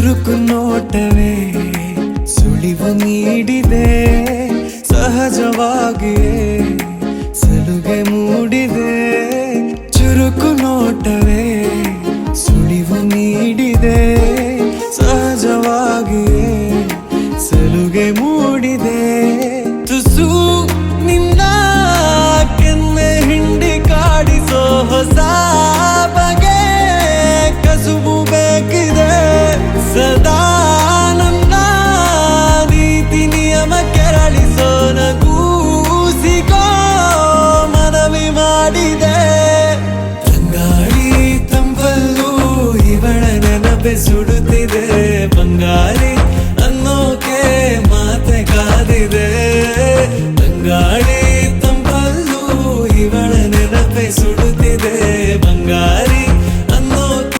ಚುರುಕು ನೋಟವೇ ಸುಳಿವು ನೀಡಿದೆ, ಸಹಜವಾಗಿಯೇ ಸಲುಗೆ ಮೂಡಿದೆ. ಚುರುಕು ನೋಟವೇ ಸುಳಿವು ನೀಡಿದೆ, ಸಹಜವಾಗಿಯೇ ಸಲುಗೆ ಮೂಡಿದೆ. ತುಸು ನಿನ್ನ ಕೆನ್ನೆ ಹಿಂಡಿ ಕಾಡಿಸೋ ಹೊಸ ಬಗೆ ಕಸುಬು ಬೇಕಿದೆ. ಸದಾ ನನ್ನ ನೀತಿ ನಿಯಮ ಕೆರಳಿಸೋ ನಗೂಸಿಗೋ ಮನವಿ ಮಾಡಿದೆ. ತಂಗಾಳಿ ತಂಪಲ್ಲೂ ಇವಳ ನೆನಪೆ ಸುಡುತ್ತೆ.